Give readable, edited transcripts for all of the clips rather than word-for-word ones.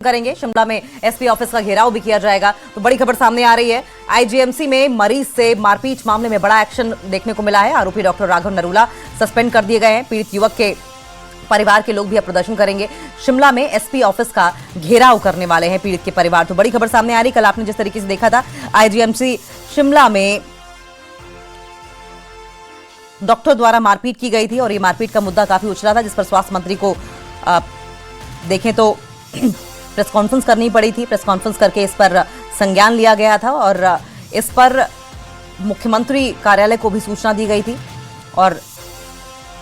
करेंगे। शिमला में SP office का घेराव भी किया जाएगा। तो बड़ी खबर सामने आ रही है, आईजीएमसी में मरीज से मारपीट मामले में बड़ा एक्शन देखने को मिला है। आरोपी डॉक्टर राघव नरूला सस्पेंड कर दिए गए हैं। पीड़ित युवक के परिवार के लोग भी अब प्रदर्शन करेंगे। शिमला में एसपी ऑफिस का घेराव करने वाले हैं पीड़ित के परिवार। तो बड़ी खबर सामने आ रही। कल आपने जिस तरीके से देखा था, आईजीएमसी शिमला में डॉक्टर द्वारा मारपीट की गई थी और ये मारपीट का मुद्दा काफी उछला था, जिस पर स्वास्थ्य मंत्री को देखें तो प्रेस कॉन्फ्रेंस करनी पड़ी थी। प्रेस कॉन्फ्रेंस करके इस पर संज्ञान लिया गया था और इस पर मुख्यमंत्री कार्यालय को भी सूचना दी गई थी और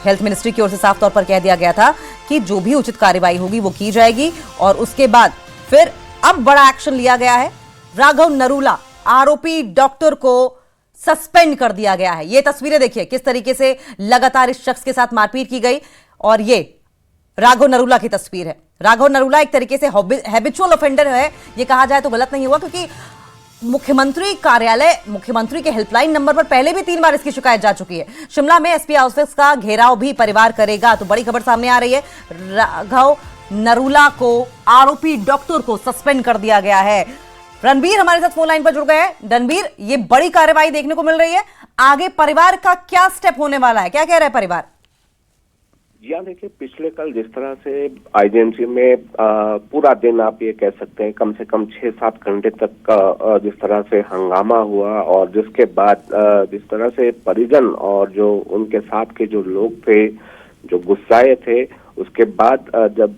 हेल्थ मिनिस्ट्री की ओर से साफ तौर पर कह दिया गया था कि जो भी उचित कार्रवाई होगी वो की जाएगी। और उसके बाद फिर अब बड़ा एक्शन लिया गया है। राघव नरूला आरोपी डॉक्टर को सस्पेंड कर दिया गया है। ये तस्वीरें देखिए किस तरीके से लगातार इस शख्स के साथ मारपीट की गई और ये राघव नरूला की तस्वीर है। राघव नरूला एक तरीके से हैबिचुअल ऑफेंडर है, ये कहा जाए तो गलत नहीं हुआ, क्योंकि मुख्यमंत्री कार्यालय, मुख्यमंत्री के हेल्पलाइन नंबर पर पहले भी 3 बार इसकी शिकायत जा चुकी है। शिमला में एसपी ऑफिस का घेराव भी परिवार करेगा। तो बड़ी खबर सामने आ रही है, राघव नरूला को, आरोपी डॉक्टर को सस्पेंड कर दिया गया है। रणबीर हमारे साथ फोन लाइन पर जुड़ गए हैं। रणबीर, ये बड़ी कार्रवाई देखने को मिल रही है, आगे परिवार का क्या स्टेप होने वाला है, क्या कह रहा है परिवार? जी हाँ, देखिए, पिछले कल जिस तरह से आईजीएमसी में पूरा दिन आप ये कह सकते हैं कम से कम 6-7 घंटे तक का जिस तरह से हंगामा हुआ और जिसके बाद जिस तरह से परिजन और जो उनके साथ के जो लोग थे जो गुस्साए थे, उसके बाद जब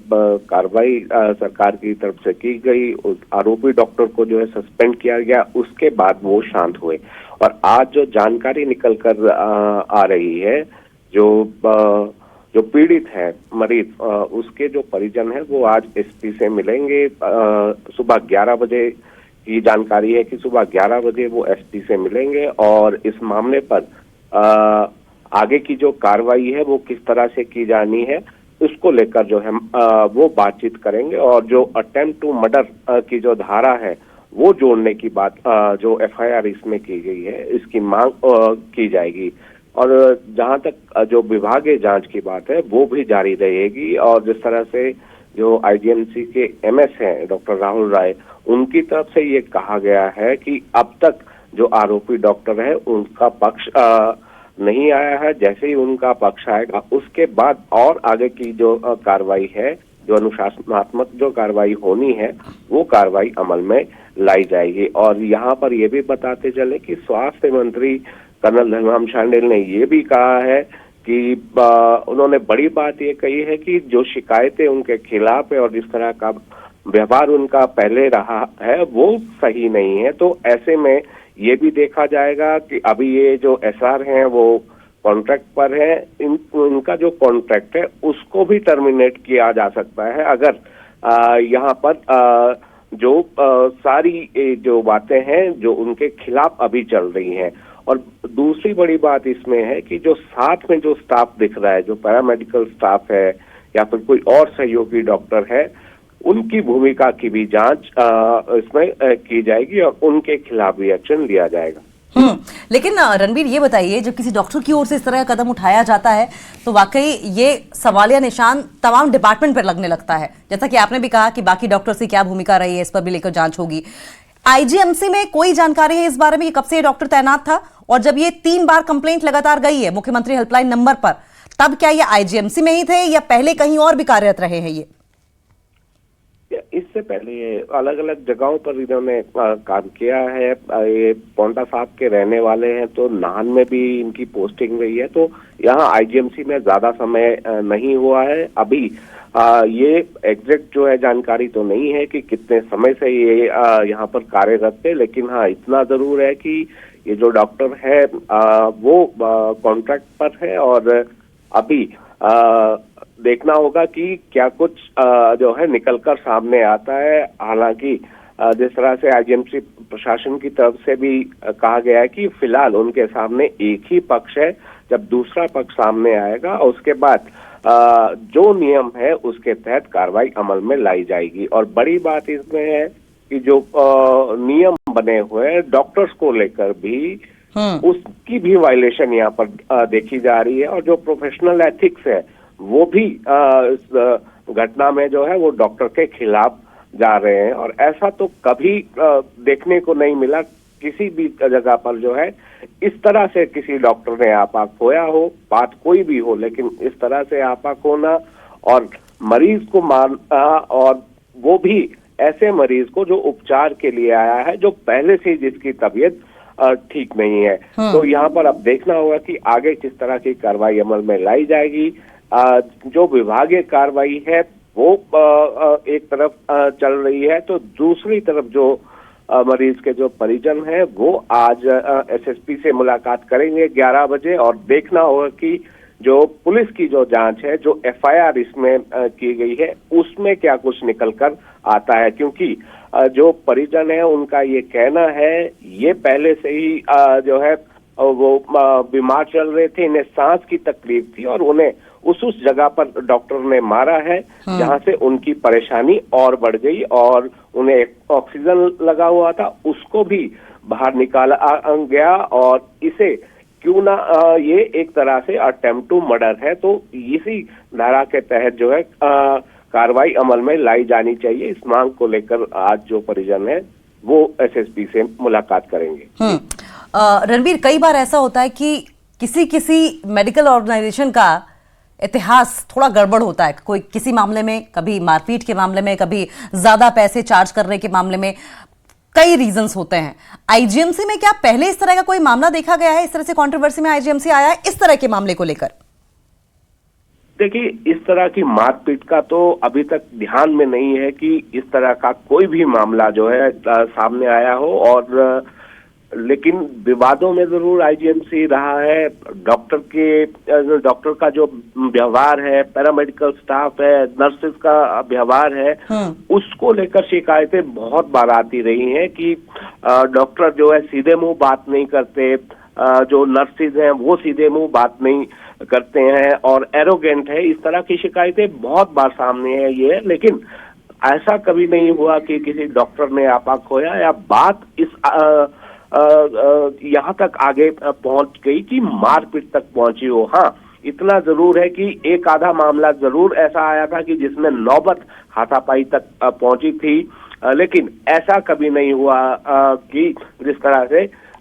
कार्रवाई सरकार की तरफ से की गई, उस आरोपी डॉक्टर को जो है सस्पेंड किया गया, उसके बाद वो शांत हुए। और आज जो जानकारी निकल कर आ रही है, जो पीड़ित है मरीज, उसके जो परिजन है वो आज एसपी से मिलेंगे। सुबह 11 बजे की जानकारी है कि सुबह 11 बजे वो एसपी से मिलेंगे और इस मामले पर आगे की जो कार्रवाई है वो किस तरह से की जानी है उसको लेकर जो है वो बातचीत करेंगे। और जो अटेम्प्ट टू मर्डर की जो धारा है वो जोड़ने की बात जो एफआईआर इसमें की गई है, इसकी मांग की जाएगी। और जहां तक जो विभागीय जांच की बात है वो भी जारी रहेगी। और जिस तरह से जो आईजीएमसी के एमएस हैं डॉक्टर राहुल राय, उनकी तरफ से ये कहा गया है कि अब तक जो आरोपी डॉक्टर है उनका पक्ष नहीं आया है। जैसे ही उनका पक्ष आएगा उसके बाद और आगे की जो कार्रवाई है, जो अनुशासनात्मक जो कार्रवाई होनी है, वो कार्रवाई अमल में लाई जाएगी। और यहाँ पर ये भी बताते चले कि स्वास्थ्य मंत्री कर्नल धर्माम शांडिल ने ये भी कहा है कि उन्होंने बड़ी बात ये कही है कि जो शिकायतें उनके खिलाफ है और जिस तरह का व्यवहार उनका पहले रहा है वो सही नहीं है। तो ऐसे में ये भी देखा जाएगा कि अभी ये जो एसआर हैं वो कॉन्ट्रैक्ट पर है, इनका जो कॉन्ट्रैक्ट है उसको भी टर्मिनेट किया जा सकता है अगर यहाँ पर जो सारी जो बातें हैं जो उनके खिलाफ अभी चल रही हैं। और दूसरी बड़ी बात इसमें है कि जो साथ में जो स्टाफ दिख रहा है, जो पैरामेडिकल स्टाफ है या फिर कोई और सहयोगी डॉक्टर है, उनकी भूमिका की भी जांच इसमें की जाएगी और उनके खिलाफ भी एक्शन लिया जाएगा। लेकिन रणबीर, ये बताइए, जब किसी डॉक्टर की ओर से इस तरह का कदम उठाया जाता है तो वाकई ये सवालिया निशान तमाम डिपार्टमेंट पर लगने लगता है। जैसा कि आपने भी कहा कि बाकी डॉक्टर की क्या भूमिका रही है, इस पर भी लेकर जांच होगी। आईजीएमसी में कोई जानकारी है इस बारे में कि कब से ये डॉक्टर तैनात था? और जब ये 3 बार कंप्लेंट लगातार गई है मुख्यमंत्री हेल्पलाइन नंबर पर, तब क्या ये आईजीएमसी में ही थे या पहले कहीं और भी कार्यरत रहे हैं? ये इससे पहले ये अलग अलग जगहों पर इन्होंने काम किया है। ये पोंटा साहब के रहने वाले हैं, तो नाहन में भी इनकी पोस्टिंग रही है। तो यहाँ आईजीएमसी में ज्यादा समय नहीं हुआ है। अभी ये एग्जैक्ट जो है जानकारी तो नहीं है कि कितने समय से ये यहाँ पर कार्यरत थे, लेकिन हाँ, इतना जरूर है कि ये जो डॉक्टर है वो कॉन्ट्रैक्ट पर है और अभी देखना होगा कि क्या कुछ जो है निकलकर सामने आता है। हालांकि जिस तरह से आईजीएमसी प्रशासन की तरफ से भी कहा गया है कि फिलहाल उनके सामने एक ही पक्ष है, जब दूसरा पक्ष सामने आएगा उसके बाद जो नियम है उसके तहत कार्रवाई अमल में लाई जाएगी। और बड़ी बात इसमें है कि जो नियम बने हुए हैं डॉक्टर्स को लेकर भी, उसकी भी वायलेशन यहाँ पर देखी जा रही है। और जो प्रोफेशनल एथिक्स है वो भी इस घटना में जो है वो डॉक्टर के खिलाफ जा रहे हैं। और ऐसा तो कभी देखने को नहीं मिला किसी भी जगह पर जो है इस तरह से किसी डॉक्टर ने आपा खोया हो, बात कोई भी हो, लेकिन इस तरह से आपा खोना और मरीज को मारना, और वो भी ऐसे मरीज को जो उपचार के लिए आया है, जो पहले से जिसकी तबीयत ठीक नहीं है। तो यहाँ पर अब देखना होगा कि आगे किस तरह की कार्रवाई अमल में लाई जाएगी। जो विभागीय कार्रवाई है वो एक तरफ चल रही है, तो दूसरी तरफ जो मरीज के जो परिजन हैं वो आज एसएसपी से मुलाकात करेंगे 11 बजे, और देखना होगा कि जो पुलिस की जो जांच है, जो एफआईआर इसमें की गई है, उसमें क्या कुछ निकल कर आता है। क्योंकि जो परिजन है उनका ये कहना है, ये पहले से ही जो है वो बीमार चल रहे थे, इन्हें सांस की तकलीफ थी और उन्हें उस जगह पर डॉक्टर ने मारा है जहां से उनकी परेशानी और बढ़ गई, और उन्हें ऑक्सीजन लगा हुआ था उसको भी बाहर निकाला गया, और इसे क्यों ना ये एक तरह से अटेम्प्ट टू मर्डर है। तो इसी धारा के तहत जो है कार्रवाई अमल में लाई जानी चाहिए। इस मांग को लेकर आज जो परिजन है वो एसएसपी से मुलाकात करेंगे। रणबीर, कई बार ऐसा होता है कि किसी मेडिकल ऑर्गेनाइजेशन का इतिहास थोड़ा गड़बड़ होता है, कोई किसी मामले में, कभी मारपीट के मामले में, कभी ज्यादा पैसे चार्ज करने के मामले में, कई रीजंस होते हैं। आईजीएमसी में क्या पहले इस तरह का कोई मामला देखा गया है? इस तरह से कंट्रोवर्सी में आईजीएमसी आया है इस तरह के मामले को लेकर? देखिए, इस तरह की मारपीट का तो अभी तक ध्यान में नहीं है कि इस तरह का कोई भी मामला जो है सामने आया हो, और लेकिन विवादों में जरूर आईजीएमसी रहा है। डॉक्टर का जो व्यवहार है, पैरामेडिकल स्टाफ है, नर्सेज का व्यवहार है, उसको लेकर शिकायतें बहुत बार आती रही हैं कि डॉक्टर जो है सीधे मुंह बात नहीं करते, जो नर्सेज हैं वो सीधे मुंह बात नहीं करते हैं और एरोगेंट है। इस तरह की शिकायतें बहुत बार सामने है ये, लेकिन ऐसा कभी नहीं हुआ कि किसी डॉक्टर ने आपा खोया या बात इस यहाँ तक आगे पहुंच गई कि मारपीट तक पहुंची हो। हाँ, इतना जरूर है कि एक आधा मामला जरूर ऐसा आया था कि जिसमें नौबत हाथापाई तक पहुंची थी, लेकिन ऐसा कभी नहीं हुआ कि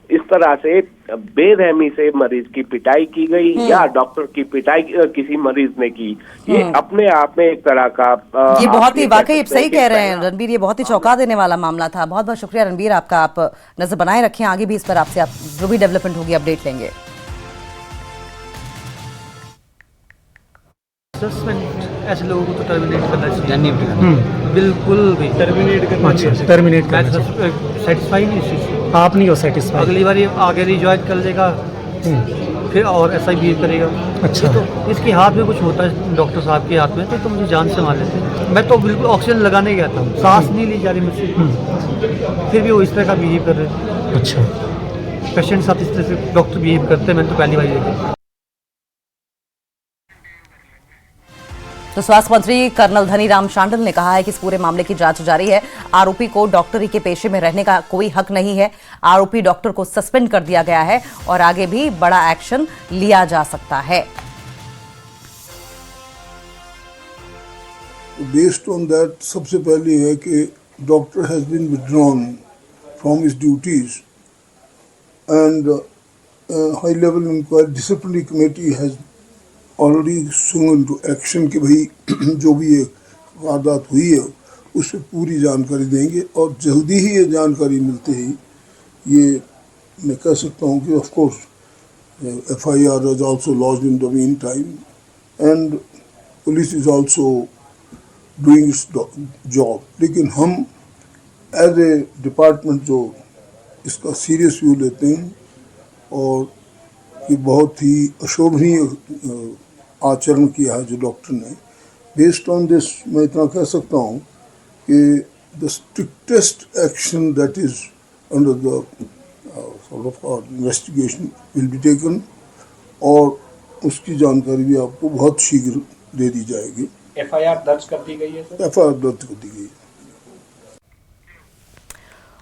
इस तरह से बेरहमी से मरीज की पिटाई की गई या डॉक्टर की पिटाई किसी मरीज ने की। ये अपने आप में एक तरह का ये बहुत ही वाकई सही कह रहे हैं रणबीर, ये बहुत ही चौंका देने वाला मामला था। बहुत बहुत शुक्रिया रणबीर आपका, आप नजर बनाए रखें, आगे भी इस पर आपसे आप जो भी डेवलपमेंट होगी अपडेट लेंगे। ऐसे लोगों को तो टर्मिनेट करना चाहिए, बिल्कुल भी टर्मिनेट करना चाहिए। टर्मिनेट करना सेटिस्फाई नहीं इस चीज़ से। आप नहीं हो सेटिस्फाई, अगली बार ये आगे रिजॉइन कर लेगा, फिर और ऐसा ही बिहेव करेगा। अच्छा, तो इसके हाथ में कुछ होता है, डॉक्टर साहब के हाथ में, तो मुझे जान से मार लेते। मैं तो बिल्कुल ऑक्सीजन लगाने गया था, सांस नहीं ली जा रही मुझसे, फिर भी वो इस तरह का बिहेव कर रहे। अच्छा, पेशेंट साथ इस तरह से डॉक्टर बिहेव करते हैं, मैंने तो पहली बार देखा। तो स्वास्थ्य मंत्री कर्नल धनीराम शांडिल ने कहा है कि इस पूरे मामले की जांच जारी है। आरोपी को डॉक्टरी के पेशे में रहने का कोई हक नहीं है। आरोपी डॉक्टर को सस्पेंड कर दिया गया है और आगे भी बड़ा एक्शन लिया जा सकता है। बेस्ड ऑन दैट, सबसे पहले है कि doctor has been withdrawn from his duties and high level inquiry disciplinary committee has already swung into action कि भाई जो भी ये वारदात हुई है उस पर पूरी जानकारी देंगे, और जल्दी ही ये जानकारी मिलते ही ये मैं कह सकता हूँ कि of course FIR is also lodged in the meantime and police is also doing its job। लेकिन हम एज ए डिपार्टमेंट जो इसका सीरियस व्यू लेते हैं, और ये बहुत ही अशोभनीय आचरण किया है जो डॉक्टर ने। बेस्ड ऑन दिस मैं इतना कह सकता हूँ कि the strictest action that is under the sort of investigation will be taken, और उसकी जानकारी भी आपको बहुत शीघ्र दे दी जाएगी। FIR दर्ज कर दी गई है सर? FIR दर्ज कर दी गई है।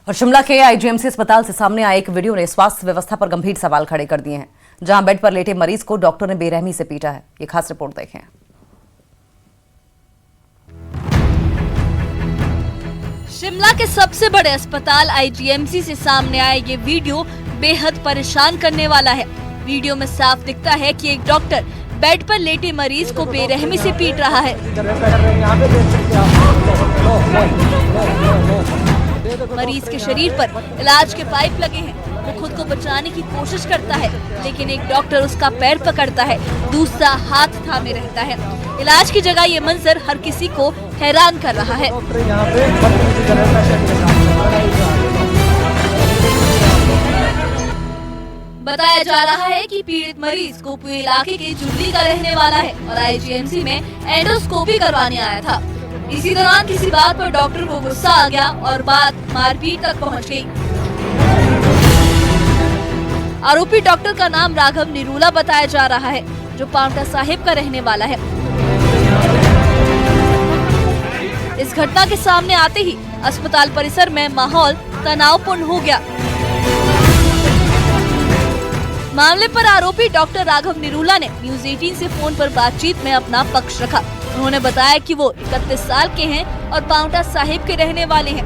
और शिमला के आईजीएमसी अस्पताल से सामने आए एक वीडियो ने स्वास्थ्य व्यवस्था पर गंभीर सवाल खड़े कर दिए हैं, जहां बेड पर लेटे मरीज को डॉक्टर ने बेरहमी से पीटा है। ये खास रिपोर्ट देखें। शिमला के सबसे बड़े अस्पताल आईजीएमसी से सामने आया ये वीडियो बेहद परेशान करने वाला है। वीडियो में साफ दिखता है कि एक डॉक्टर बेड पर लेटे मरीज को बेरहमी से पीट रहा है। मरीज के शरीर पर इलाज के पाइप लगे हैं। वो खुद को बचाने की कोशिश करता है, लेकिन एक डॉक्टर उसका पैर पकड़ता है, दूसरा हाथ थामे रहता है। इलाज की जगह ये मंजर हर किसी को हैरान कर रहा है। बताया जा रहा है कि पीड़ित मरीज कोपुई इलाके के जुबली का रहने वाला है और आईजीएमसी में एंडोस्कोपी करवाने आया था। इसी दौरान किसी बात पर डॉक्टर को गुस्सा आ गया और बात मारपीट तक पहुंच गई। आरोपी डॉक्टर का नाम राघव निरूला बताया जा रहा है, जो पांवटा साहिब का रहने वाला है। इस घटना के सामने आते ही अस्पताल परिसर में माहौल तनावपूर्ण हो गया। मामले पर आरोपी डॉक्टर राघव निरूला ने न्यूज 18 से फोन पर बातचीत में अपना पक्ष रखा। उन्होंने बताया कि वो 31 साल के हैं और पांवटा साहिब के रहने वाले हैं।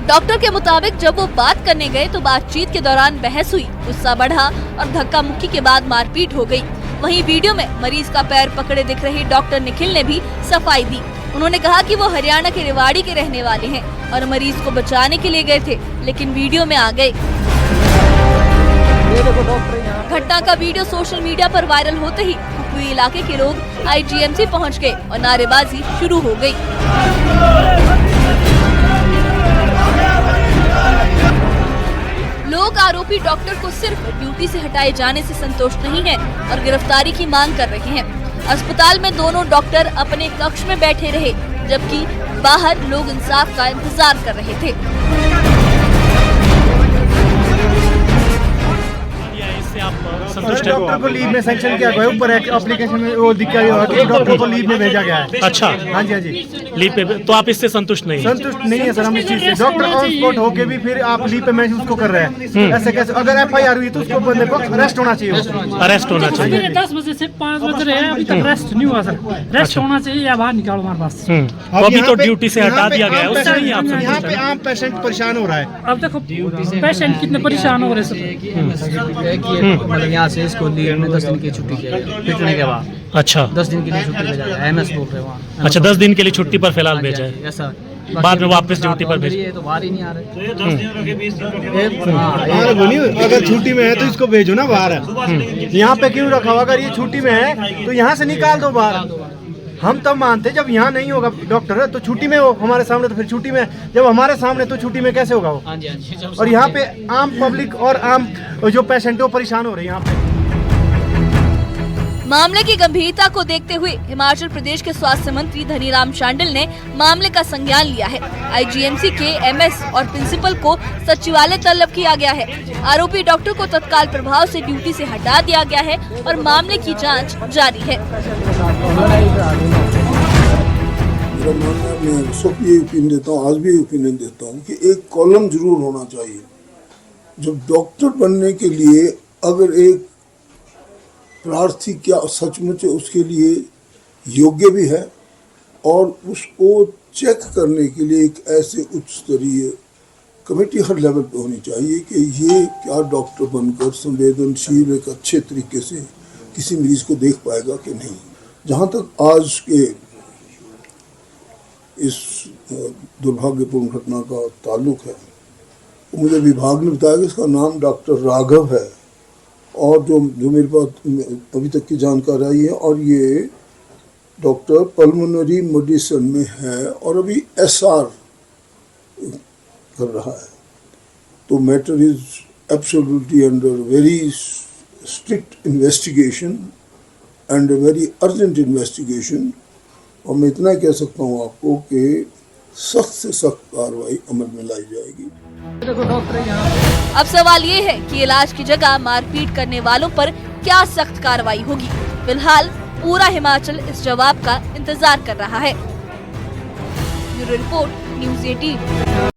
डॉक्टर के मुताबिक जब वो बात करने गए तो बातचीत के दौरान बहस हुई, गुस्सा बढ़ा और धक्का मुक्की के बाद मारपीट हो गई। वहीं वीडियो में मरीज का पैर पकड़े दिख रहे डॉक्टर निखिल ने भी सफाई दी। उन्होंने कहा कि वो हरियाणा के रेवाड़ी के रहने वाले हैं और मरीज को बचाने के लिए गए थे, लेकिन वीडियो में आ गए। घटना का वीडियो सोशल मीडिया पर वायरल होते ही कुपवी इलाके के लोग आईजीएमसी पहुंच गए और नारेबाजी शुरू हो गई। लोग आरोपी डॉक्टर को सिर्फ ड्यूटी से हटाए जाने से संतुष्ट नहीं हैं और गिरफ्तारी की मांग कर रहे हैं। अस्पताल में दोनों डॉक्टर अपने कक्ष में बैठे रहे, जबकि बाहर लोग इंसाफ का इंतजार कर रहे थे। डॉक्टर को लीव में सैंक्शन किया गया, ऊपर एप्लीकेशन में वो दिखा गया कि डॉक्टर को लीव में भेजा गया है। अच्छा, हाँ जी, हाँ जी, लीव पे। तो आप इससे संतुष्ट नहीं हैं? संतुष्ट नहीं है सर हम इस चीज से। डॉक्टर ऑन स्पॉट होके भी फिर आप लीव पे मैच उसको कर रहे हैं, ऐसे कैसे? अगर एफआईआर हुई तो उसको बंदे को अरेस्ट होना चाहिए। अरेस्ट होना चाहिए। 10 बजे से 5 बज रहे हैं, अभी तक रेस्ट नहीं हुआ सर। रेस्ट होना चाहिए या बाहर निकालो हमारे पास। तो अभी तो ड्यूटी से हटा दिया गया है, उससे नहीं आप संतुष्ट यहाँ पे आम पेशेंट परेशान हो रहा है। अब देखो पेशेंट कितने परेशान हो रहे हैं। मतलब यहाँ से इसको लीव में 10 दिन की छुट्टी पिटने के बाद। अच्छा, 10 दिन के लिए छुट्टी भेजा है, एमएस बोल रहे वहाँ। अच्छा, 10 दिन के लिए छुट्टी पर फिलहाल भेजा है, ऐसा बाद में वापस ड्यूटी पर भेज। तो बाहर ही नहीं आ रहे। अगर छुट्टी में है तो इसको भेजो ना बाहर। यहाँ पे क्यों रखा हुआ? अगर ये छुट्टी में है तो यहाँ से निकाल दो बाहर। हम तब मानते जब यहाँ नहीं होगा डॉक्टर तो छुट्टी में हो, हमारे सामने तो फिर छुट्टी में, जब हमारे सामने तो छुट्टी में कैसे होगा वो? और यहाँ पे आम पब्लिक और आम जो पेशेंट है वो परेशान हो रहे हैं यहाँ पे। मामले की गंभीरता को देखते हुए हिमाचल प्रदेश के स्वास्थ्य मंत्री धनीराम शांडिल ने मामले का संज्ञान लिया है। आईजीएमसी के एमएस और प्रिंसिपल को सचिवालय तलब किया गया है। आरोपी डॉक्टर को तत्काल प्रभाव से ड्यूटी से हटा दिया गया है और मामले की जांच जारी है। मेरा मानना है, मैं सब ये ओपिनियन देता हूँ, आज भी ओपिनियन देता हूँ कि एक कॉलम जरूर होना चाहिए। जब डॉक्टर बनने के लिए अगर एक प्रार्थी क्या सचमुच उसके लिए योग्य भी है और उसको चेक करने के लिए एक ऐसे उच्च स्तरीय कमेटी हर लेवल पे होनी चाहिए कि ये क्या डॉक्टर बनकर संवेदनशील एक अच्छे तरीके से किसी मरीज को देख पाएगा कि नहीं। जहाँ तक आज के इस दुर्भाग्यपूर्ण घटना का ताल्लुक है, तो मुझे विभाग ने बताया कि इसका नाम डॉक्टर राघव है और जो मेरे पास अभी तक की जानकारी आई है, और ये डॉक्टर पल्मोनरी मेडिसिन में है और अभी एसआर कर रहा है। तो matter is absolutely under very strict investigation and very urgent investigation. और मैं इतना कह सकता हूँ आपको कि सख्त से सख्त कार्रवाई अमल में लाई जाएगी। अब सवाल ये है कि इलाज की जगह मारपीट करने वालों पर क्या सख्त कार्रवाई होगी। फिलहाल पूरा हिमाचल इस जवाब का इंतजार कर रहा है। Bureau report, news 18।